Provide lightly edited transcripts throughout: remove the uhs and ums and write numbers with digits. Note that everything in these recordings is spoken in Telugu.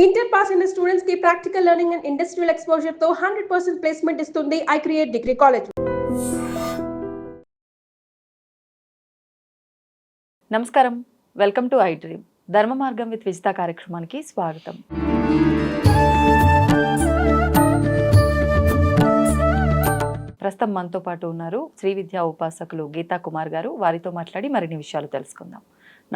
ఇంటర్ పాస్ అయిన స్టూడెంట్స్ కి practical learning and industrial exposure తో 100% ప్లేస్మెంట్ ఇస్తుంది ఐ క్రియేట్ డిగ్రీ కాలేజ్. నమస్కారం, వెల్కమ్ టు ఐ డ్రీమ్. ధర్మ మార్గం విత్ విజిత కార్యక్రమానికి స్వాగతం. ప్రస్తుతం మనతో పాటు ఉన్నారు శ్రీ విద్యా ఉపాసకులు గీతా కుమార్ గారు. వారితో మాట్లాడి మరిన్ని విషయాలు తెలుసుకుందాం.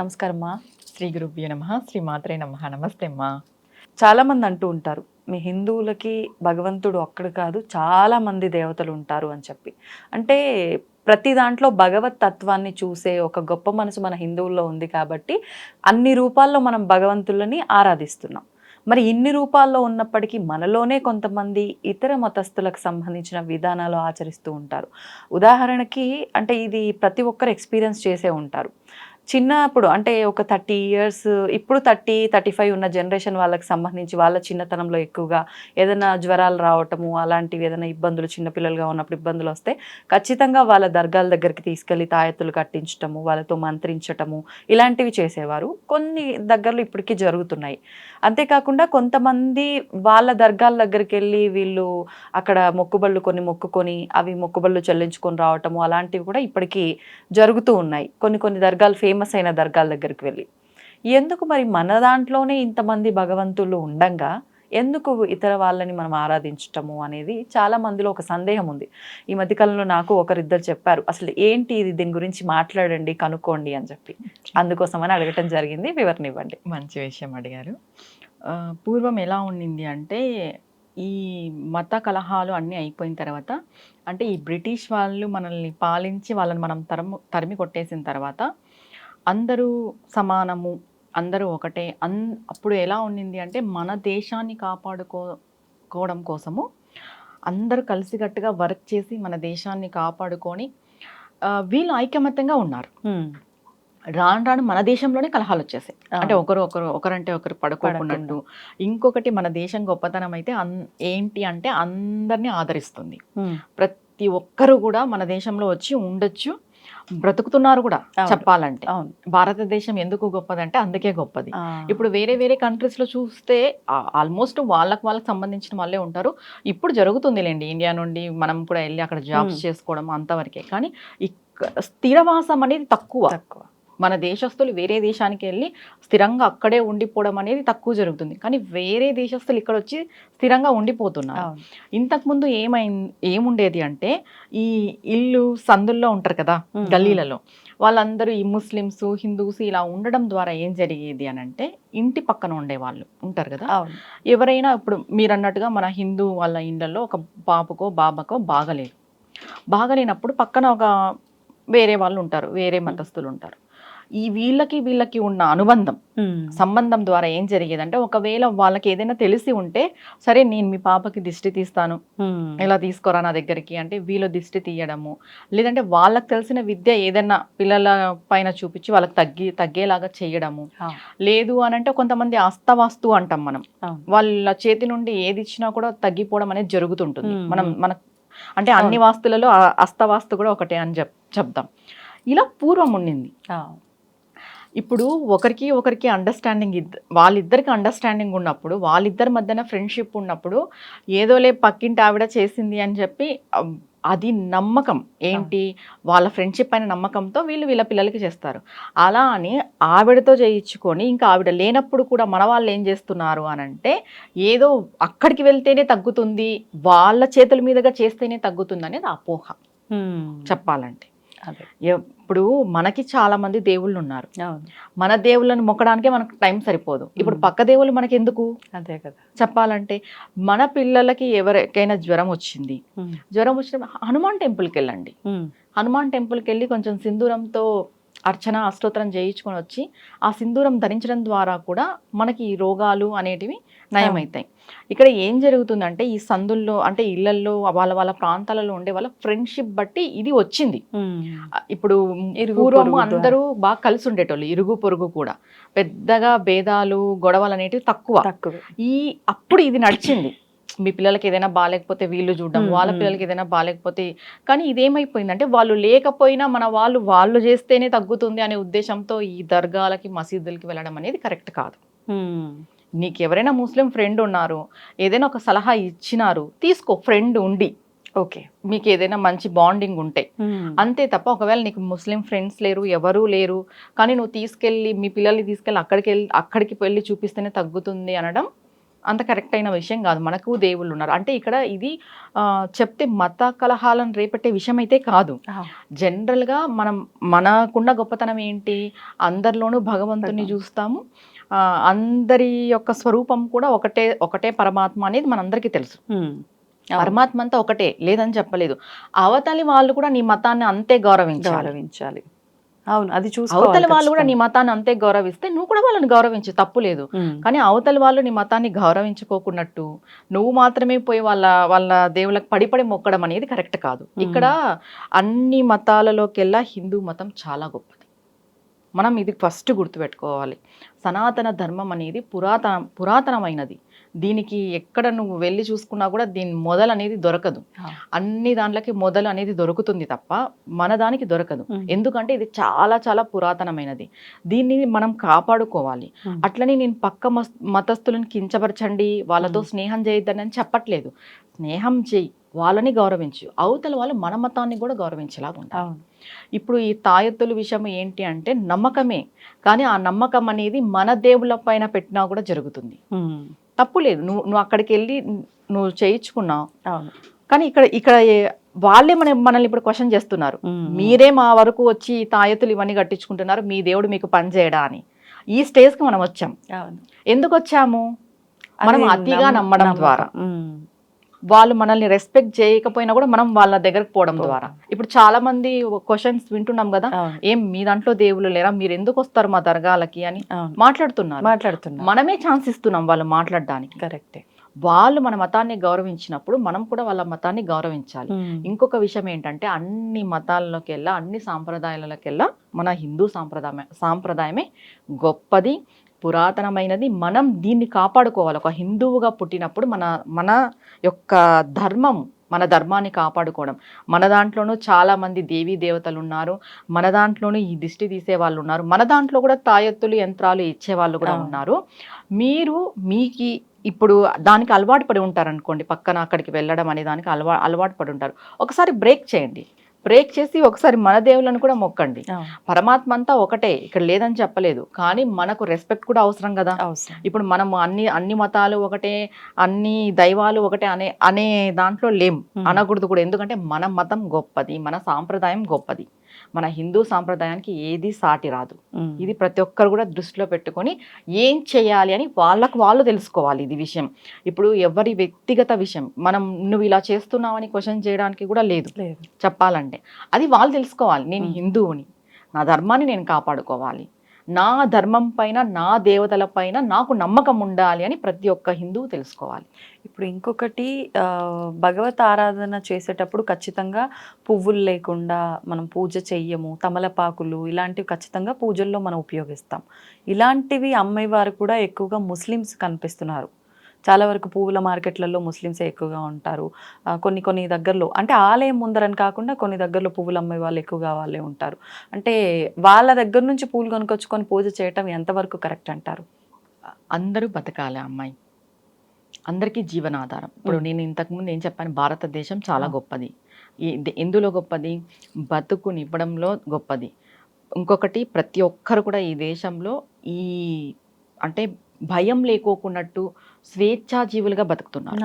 నమస్కారం అమ్మా. శ్రీ గురుభ్యో నమః, శ్రీ మాత్రే నమః. నమస్తే అమ్మా. చాలా మంది అంటూ ఉంటారు, మీ హిందువులకి భగవంతుడు ఒక్కడు కాదు, చాలా మంది దేవతలు ఉంటారు అని చెప్పి. అంటే ప్రతి దాంట్లో భగవత్ తత్వాన్ని చూసే ఒక గొప్ప మనసు మన హిందువుల్లో ఉంది కాబట్టి అన్ని రూపాల్లో మనం భగవంతులని ఆరాధిస్తున్నాం. మరి ఇన్ని రూపాల్లో ఉన్నప్పటికీ మనలోనే కొంతమంది ఇతర మతస్థులకు సంబంధించిన విధానాలు ఆచరిస్తూ ఉంటారు. ఉదాహరణకి అంటే ఇది ప్రతి ఒక్కరు ఎక్స్పీరియన్స్ చేసే ఉంటారు. చిన్నప్పుడు అంటే ఒక 30 years, ఇప్పుడు 30-35 ఉన్న జనరేషన్ వాళ్ళకి సంబంధించి వాళ్ళ చిన్నతనంలో ఎక్కువగా ఏదైనా జ్వరాలు రావటము, అలాంటివి ఏదైనా ఇబ్బందులు, చిన్నపిల్లలుగా ఉన్నప్పుడు ఇబ్బందులు వస్తే ఖచ్చితంగా వాళ్ళ దర్గాల దగ్గరికి తీసుకెళ్ళి తాయెత్తులు కట్టించటము, వాళ్ళతో మంత్రించటము, ఇలాంటివి చేసేవారు. కొన్ని దగ్గరలో ఇప్పటికీ జరుగుతున్నాయి. అంతేకాకుండా కొంతమంది వాళ్ళ దర్గాల దగ్గరికి వెళ్ళి వీళ్ళు అక్కడ మొక్కుబళ్ళు కొన్ని మొక్కుకొని అవి మొక్కుబళ్ళు చెల్లించుకొని రావటము, అలాంటివి కూడా ఇప్పటికీ జరుగుతూ ఉన్నాయి. కొన్ని దర్గాలు ఫేమస్ అయిన దర్గాల దగ్గరికి వెళ్ళి. ఎందుకు మరి మన దాంట్లోనే ఇంతమంది భగవంతులు ఉండంగా ఎందుకు ఇతర వాళ్ళని మనం ఆరాధించటము అనేది చాలా మందిలో ఒక సందేహం ఉంది. ఈ మధ్యకాలంలో నాకు ఒకరిద్దరు చెప్పారు, అసలు ఏంటి ఇది, దీని గురించి మాట్లాడండి, కనుక్కోండి అని చెప్పి. అందుకోసమని అడగటం జరిగింది. వివరణ ఇవ్వండి. మంచి విషయం అడిగారు. పూర్వం ఎలా ఉండింది అంటే, ఈ మత కలహాలు అన్నీ అయిపోయిన తర్వాత, అంటే ఈ బ్రిటిష్ వాళ్ళు మనల్ని పాలించి వాళ్ళని మనం తరిమి కొట్టేసిన తర్వాత అందరూ సమానము, అందరూ ఒకటే. అప్పుడు ఎలా ఉండింది అంటే, మన దేశాన్ని కాపాడుకోవడం కోసము అందరూ కలిసికట్టుగా వర్క్ చేసి మన దేశాన్ని కాపాడుకొని వీళ్ళు ఐకమత్యంగా ఉన్నారు. రాను రాను మన దేశంలోనే కలహాలు వచ్చేసాయి. అంటే ఒకరంటే ఒకరు పడుకోకున్నట్టు. ఇంకొకటి, మన దేశం గొప్పతనం అయితే ఏంటి అంటే అందరినీ ఆదరిస్తుంది. ప్రతి ఒక్కరు కూడా మన దేశంలో వచ్చి ఉండొచ్చు, బ్రతుకుతున్నారు కూడా. చెప్పాలంటే భారతదేశం ఎందుకు గొప్పదంటే అందుకే గొప్పది. ఇప్పుడు వేరే కంట్రీస్ లో చూస్తే ఆల్మోస్ట్ వాళ్ళకి సంబంధించిన వాళ్ళే ఉంటారు. ఇప్పుడు జరుగుతుందిలేండి, ఇండియా నుండి మనం కూడా వెళ్ళి అక్కడ జాబ్స్ చేసుకోవడం అంతవరకే. కానీ స్థిరవాసం అనేది తక్కువ. మన దేశస్తులు వేరే దేశానికి వెళ్ళి స్థిరంగా అక్కడే ఉండిపోవడం అనేది తక్కువ జరుగుతుంది. కానీ వేరే దేశస్తులు ఇక్కడ వచ్చి స్థిరంగా ఉండిపోతున్నారు. ఇంతకుముందు ఏముండేది అంటే, ఈ ఇల్లు సందుల్లో ఉంటారు కదా గల్లీలలో, వాళ్ళందరూ ఈ ముస్లిమ్స్, హిందూస్ ఇలా ఉండడం ద్వారా ఏం జరిగేది అని అంటే, ఇంటి పక్కన ఉండే వాళ్ళు ఉంటారు కదా, ఎవరైనా ఇప్పుడు మీరు అన్నట్టుగా మన హిందూ వాళ్ళ ఇళ్ళల్లో ఒక పాపకో బాబాకో బాగలేనప్పుడు పక్కన ఒక వేరే వాళ్ళు ఉంటారు, వేరే మతస్థులు ఉంటారు. ఈ వీళ్ళకి ఉన్న సంబంధం ద్వారా ఏం జరిగేదంటే, ఒకవేళ వాళ్ళకి ఏదైనా తెలిసి ఉంటే, సరే నేను మీ పాపకి దిష్టి తీస్తాను, ఇలా తీసుకోరా నా దగ్గరికి అంటే వీళ్ళు దిష్టి తీయడము, లేదంటే వాళ్ళకి తెలిసిన విద్య ఏదైనా పిల్లల పైన చూపించి వాళ్ళకి తగ్గేలాగా చేయడము. లేదు అని అంటే కొంతమంది అస్తవాస్తు అంటాం మనం, వాళ్ళ చేతి నుండి ఏది ఇచ్చినా కూడా తగ్గిపోవడం అనేది జరుగుతుంటుంది. మన అంటే అన్ని వాస్తులలో అస్తవాస్తు కూడా ఒకటే అని చెప్దాం. ఇలా పూర్వం ఉండింది. ఇప్పుడు ఒకరికి అండర్స్టాండింగ్, వాళ్ళిద్దరికి అండర్స్టాండింగ్ ఉన్నప్పుడు, వాళ్ళిద్దరి మధ్యన ఫ్రెండ్షిప్ ఉన్నప్పుడు, ఏదోలే పక్కింటి ఆవిడ చేసింది అని చెప్పి అది నమ్మకం ఏంటి, వాళ్ళ ఫ్రెండ్షిప్ అయిన నమ్మకంతో వీళ్ళ పిల్లలకి చేస్తారు. అలా అని ఆవిడతో చేయించుకొని ఇంకా ఆవిడ లేనప్పుడు కూడా మన వాళ్ళు ఏం చేస్తున్నారు అని అంటే, ఏదో అక్కడికి వెళ్తేనే తగ్గుతుంది, వాళ్ళ చేతుల మీదుగా చేస్తేనే తగ్గుతుంది అనేది అపోహ చెప్పాలంటే. ఇప్పుడు మనకి చాలా మంది దేవుళ్ళు ఉన్నారు, మన దేవుళ్ళని మొక్కడానికే మనకు టైం సరిపోదు. ఇప్పుడు పక్క దేవుళ్ళు మనకి ఎందుకు? అదే కదా చెప్పాలంటే. మన పిల్లలకి ఎవరికైనా జ్వరం వచ్చిన హనుమాన్ టెంపుల్కి వెళ్ళండి. హనుమాన్ టెంపుల్కి వెళ్ళి కొంచెం సింధూరంతో అర్చన అష్టోత్తరం చేయించుకొని వచ్చి ఆ సింధూరం ధరించడం ద్వారా కూడా మనకి ఈ రోగాలు అనేటివి నయమవుతాయి. ఇక్కడ ఏం జరుగుతుందంటే, ఈ సందుల్లో అంటే ఇళ్లల్లో వాళ్ళ ప్రాంతాలలో ఉండే వాళ్ళ ఫ్రెండ్షిప్ బట్టి ఇది వచ్చింది. ఇప్పుడు పూర్వము అందరూ బాగా కలిసి ఉండేటోళ్ళు, ఇరుగు పొరుగు కూడా, పెద్దగా భేదాలు గొడవలు అనేటివి తక్కువ. అప్పుడు ఇది నడిచింది. మీ పిల్లలకి ఏదైనా బాగాలేకపోతే వీళ్ళు చూడడం, వాళ్ళ పిల్లలకి ఏదైనా బాగాలేకపోతే. కానీ ఇదేమైపోయిందంటే, వాళ్ళు లేకపోయినా మన వాళ్ళు చేస్తేనే తగ్గుతుంది అనే ఉద్దేశంతో ఈ దర్గాలకి, మసీదులకి వెళ్ళడం అనేది కరెక్ట్ కాదు. నీకు ఎవరైనా ముస్లిం ఫ్రెండ్ ఉన్నారు, ఏదైనా ఒక సలహా ఇచ్చినారు, తీసుకో, ఫ్రెండ్ ఉండి ఓకే. మీకు ఏదైనా మంచి బాండింగ్ ఉంటే. అంతే తప్ప ఒకవేళ నీకు ముస్లిం ఫ్రెండ్స్ లేరు, ఎవరూ లేరు, కానీ నువ్వు తీసుకెళ్ళి మీ పిల్లల్ని తీసుకెళ్ళి అక్కడికి వెళ్ళి చూపిస్తేనే తగ్గుతుంది అనడం అంత కరెక్ట్ అయిన విషయం కాదు. మనకు దేవుళ్ళు ఉన్నారు. అంటే ఇక్కడ ఇది చెప్తే మత కలహాలను రేపట్టే విషయం అయితే కాదు. జనరల్గా మనకున్న గొప్పతనం ఏంటి, అందరిలోనూ భగవంతుని చూస్తాము, అందరి యొక్క స్వరూపం కూడా ఒకటే పరమాత్మ అనేది మనందరికీ తెలుసు. పరమాత్మ అంతా ఒకటే, లేదని చెప్పలేదు. అవతలి వాళ్ళు కూడా నీ మతాన్ని అంతే గౌరవించాలి. అవును, అది అవతలి వాళ్ళు కూడా నీ మతాన్ని అంతే గౌరవిస్తే నువ్వు కూడా వాళ్ళని గౌరవించు, తప్పు లేదు. కానీ అవతలి వాళ్ళు నీ మతాన్ని గౌరవించుకోకున్నట్టు నువ్వు మాత్రమే పోయి వాళ్ళ దేవుళ్ళకి పడి మొక్కడం అనేది కరెక్ట్ కాదు. ఇక్కడ అన్ని మతాలలోకెల్లా హిందూ మతం చాలా గొప్పది. మనం ఇది ఫస్ట్ గుర్తుపెట్టుకోవాలి. సనాతన ధర్మం అనేది పురాతనమైనది. దీనికి ఎక్కడ నువ్వు వెళ్ళి చూసుకున్నా కూడా దీని మొదలు అనేది దొరకదు. అన్ని దాంట్లకి మొదలు అనేది దొరుకుతుంది తప్ప మన దానికి దొరకదు. ఎందుకంటే ఇది చాలా చాలా పురాతనమైనది. దీన్ని మనం కాపాడుకోవాలి. అట్లని నేను పక్క మతస్థులను కించపరచండి, వాళ్ళతో స్నేహం చేయొద్దని అని చెప్పట్లేదు. స్నేహం చేయి, వాళ్ళని గౌరవించు, అవతల వాళ్ళు మన మతాన్ని కూడా గౌరవించేలాగా ఉంటారు. ఇప్పుడు ఈ తాయెత్తుల విషయం ఏంటి అంటే నమ్మకమే, కానీ ఆ నమ్మకం అనేది మన దేవుళ్ళ పైన పెట్టినా కూడా జరుగుతుంది. తప్పు లేదు, నువ్వు అక్కడికి వెళ్ళి నువ్వు చేయించుకున్నావు. కానీ ఇక్కడ వాళ్ళే మనల్ని ఇప్పుడు క్వశ్చన్ చేస్తున్నారు. మీరే మా వరకు వచ్చి తాయెత్తులు ఇవన్నీ కట్టించుకుంటున్నారు, మీ దేవుడు మీకు పని చేయడా అని. ఈ స్టేజ్కి మనం వచ్చాం. ఎందుకు వచ్చాము? మనం అతిగా నమ్మడం ద్వారా. వాళ్ళు మనల్ని రెస్పెక్ట్ చేయకపోయినా కూడా మనం వాళ్ళ దగ్గరకు పోవడం ద్వారా. ఇప్పుడు చాలా మంది క్వశ్చన్స్ వింటున్నాం కదా, ఏం మీ దాంట్లో దేవుళ్ళు లేరా, మీరు ఎందుకు వస్తారు మా దర్గాలకి అని మాట్లాడుతున్నారు. మనమే ఛాన్స్ ఇస్తున్నాం వాళ్ళు మాట్లాడడానికి. కరెక్టే. వాళ్ళు మన మతాన్ని గౌరవించినప్పుడు మనం కూడా వాళ్ళ మతాన్ని గౌరవించాలి. ఇంకొక విషయం ఏంటంటే అన్ని మతాలలోకెల్లా, అన్ని సాంప్రదాయాలలోకెల్లా మన హిందూ సాంప్రదాయమే గొప్పది, పురాతనమైనది. మనం దీన్ని కాపాడుకోవాలి. ఒక హిందువుగా పుట్టినప్పుడు మన యొక్క మన ధర్మాన్ని కాపాడుకోవడం. మన దాంట్లోనూ చాలా మంది దేవీ దేవతలు ఉన్నారు, మన దాంట్లోనూ ఈ దిష్టి తీసే వాళ్ళు ఉన్నారు, మన దాంట్లో కూడా తాయెత్తులు యంత్రాలు ఇచ్చే వాళ్ళు కూడా ఉన్నారు. మీకు ఇప్పుడు దానికి అలవాటు పడి ఉంటారు అనుకోండి, పక్కన అక్కడికి వెళ్ళడం అనే దానికి అలవాటు పడి ఉంటారు. ఒకసారి బ్రేక్ చేయండి, బ్రేక్ చేసి ఒకసారి మన దేవుళ్ళను కూడా మొక్కండి. పరమాత్మ అంతా ఒకటే, ఇక్కడ లేదని చెప్పలేదు, కానీ మనకు రెస్పెక్ట్ కూడా అవసరం కదా. ఇప్పుడు మనం అన్ని మతాలు ఒకటే, అన్ని దైవాలు ఒకటే అనే దాంట్లో అనకూడదు కూడా. ఎందుకంటే మన మతం గొప్పది, మన సాంప్రదాయం గొప్పది. మన హిందూ సాంప్రదాయానికి ఏది సాటి రాదు. ఇది ప్రతి ఒక్కరు కూడా దృష్టిలో పెట్టుకొని ఏం చేయాలి అని వాళ్ళు తెలుసుకోవాలి. ఇది విషయం ఇప్పుడు ఎవరి వ్యక్తిగత విషయం. నువ్వు ఇలా చేస్తున్నావని క్వశ్చన్ చేయడానికి కూడా లేదు చెప్పాలంటే. అది వాళ్ళు తెలుసుకోవాలి. నేను హిందువుని, నా ధర్మాన్ని నేను కాపాడుకోవాలి, నా ధర్మం పైన, నా దేవతల పైన నాకు నమ్మకం ఉండాలి అని ప్రతి ఒక్క హిందువు తెలుసుకోవాలి. ఇప్పుడు ఇంకొకటి, భగవత్ ఆరాధన చేసేటప్పుడు ఖచ్చితంగా పువ్వులు లేకుండా మనం పూజ చెయ్యము. తమలపాకులు ఇలాంటివి ఖచ్చితంగా పూజల్లో మనం ఉపయోగిస్తాం. ఇలాంటివి అమ్మేవారు కూడా ఎక్కువగా ముస్లిమ్స్ కనిపిస్తున్నారు. చాలా వరకు పువ్వుల మార్కెట్లలో ముస్లిమ్సే ఎక్కువగా ఉంటారు. కొన్ని దగ్గరలో, అంటే ఆలయం ముందరని కాకుండా కొన్ని దగ్గరలో పువ్వులు అమ్మే వాళ్ళు ఎక్కువగా వాళ్ళే ఉంటారు. అంటే వాళ్ళ దగ్గర నుంచి పూలు కొనుక్కొచ్చుకొని పూజ చేయటం ఎంతవరకు కరెక్ట్ అంటారు? అందరూ బతకాలి అమ్మాయి, అందరికీ జీవనాధారం. ఇప్పుడు నేను ఇంతకుముందు ఏం చెప్పాను, భారతదేశం చాలా గొప్పది. ఎందులో గొప్పది? బతుకునివ్వడంలో గొప్పది. ఇంకొకటి, ప్రతి ఒక్కరు కూడా ఈ దేశంలో అంటే భయం లేకోకున్నట్టు స్వేచ్ఛాజీవులుగా బతుకుతున్నారు.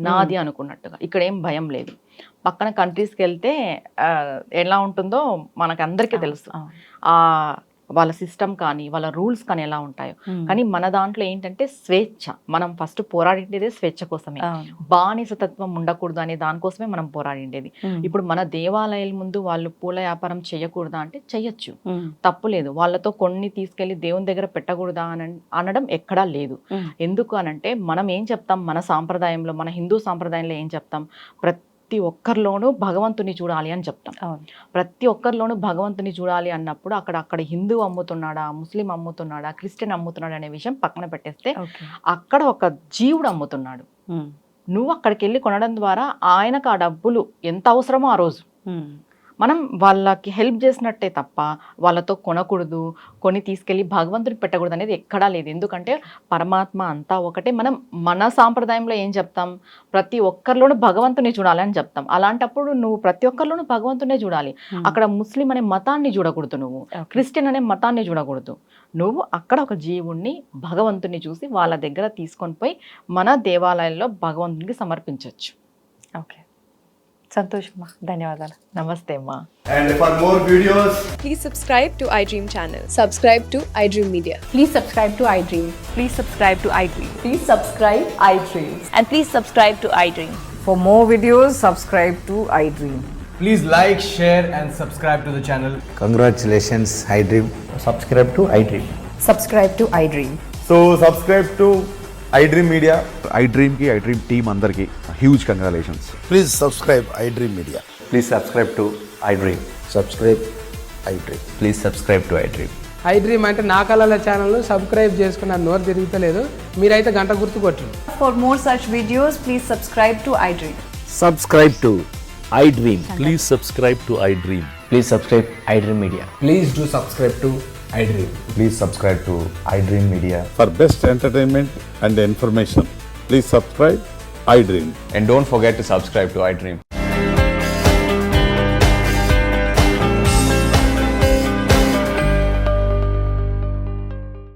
నాది అనుకున్నట్టుగా ఇక్కడ ఏం భయం లేదు. పక్కన కంట్రీస్కి వెళ్తే ఎలా ఉంటుందో మనకు అందరికీ తెలుసు. వాళ్ళ సిస్టమ్ కానీ వాళ్ళ రూల్స్ కానీ ఎలా ఉంటాయో. కానీ మన దాంట్లో ఏంటంటే స్వేచ్ఛ. మనం ఫస్ట్ పోరాడిండేదే స్వేచ్ఛ కోసమే. బానిసతత్వం ఉండకూడదు అనే దానికోసమే మనం పోరాడిండేది. ఇప్పుడు మన దేవాలయాల ముందు వాళ్ళు పూల వ్యాపారం చేయకూడదా అంటే చెయ్యొచ్చు, తప్పు లేదు. వాళ్ళతో కొన్ని తీసుకెళ్లి దేవుని దగ్గర పెట్టకూడదా అనడం ఎక్కడా లేదు. ఎందుకు అనంటే మనం ఏం చెప్తాం, మన సాంప్రదాయంలో, మన హిందూ సాంప్రదాయంలో ఏం చెప్తాం, ప్రతి ఒక్కరిలోనూ భగవంతుని చూడాలి అని చెప్తాం. ప్రతి ఒక్కరిలోనూ భగవంతుని చూడాలి అన్నప్పుడు అక్కడ హిందూ అమ్ముతున్నాడా, ముస్లిం అమ్ముతున్నాడా, క్రిస్టియన్ అమ్ముతున్నాడా అనే విషయం పక్కన పెట్టేస్తే అక్కడ ఒక జీవుడు అమ్ముతున్నాడు. నువ్వు అక్కడికి వెళ్ళి కొనడం ద్వారా ఆయనకు ఆ డబ్బులు ఎంత అవసరమో ఆ రోజు మనం వాళ్ళకి హెల్ప్ చేసినట్టే తప్ప వాళ్ళతో కొనకూడదు, కొని తీసుకెళ్ళి భగవంతుడికి పెట్టకూడదు అనేది ఎక్కడా లేదు. ఎందుకంటే పరమాత్మ అంతా ఒకటే. మనం మన సాంప్రదాయంలో ఏం చెప్తాం, ప్రతి ఒక్కరిలోనూ భగవంతుని చూడాలి అని చెప్తాం. అలాంటప్పుడు నువ్వు ప్రతి ఒక్కరిలోనూ భగవంతునే చూడాలి. అక్కడ ముస్లిం అనే మతాన్ని చూడకూడదు, నువ్వు క్రిస్టియన్ అనే మతాన్ని చూడకూడదు. నువ్వు అక్కడ ఒక జీవుణ్ణి, భగవంతుని చూసి వాళ్ళ దగ్గర తీసుకొని పోయి మన దేవాలయాల్లో భగవంతునికి సమర్పించవచ్చు. ఓకే, సంతోషమ్మా, ధన్యవాదాలు. నమస్తే అమ్మా. And for more videos, Please subscribe to iDream channel. Subscribe to iDream Media. Please subscribe to iDream. Please subscribe to iDream. Please subscribe iDream. And please subscribe to iDream. For more videos, subscribe to iDream. please like, share and subscribe to the channel. Congratulations, iDream. Subscribe to iDream. Subscribe to iDream. So subscribe to iDream Media. iDream team andarki huge congratulations. Please subscribe iDream Media. Please subscribe to iDream. Subscribe iDream. Please subscribe to iDream. iDream అంటే నా కళల ఛానల్ను సబ్స్క్రైబ్ చేసుకున్న నోరు తిరుగుతలేదు, మీరైతే గంట గుర్తు కొట్టండి. For more such videos, please subscribe to iDream. Subscribe to iDream. Please subscribe to iDream. Please subscribe iDream Media. Please do subscribe to iDream. Please subscribe to iDream Media. For best entertainment and information, please subscribe iDream. And don't forget to subscribe to iDream.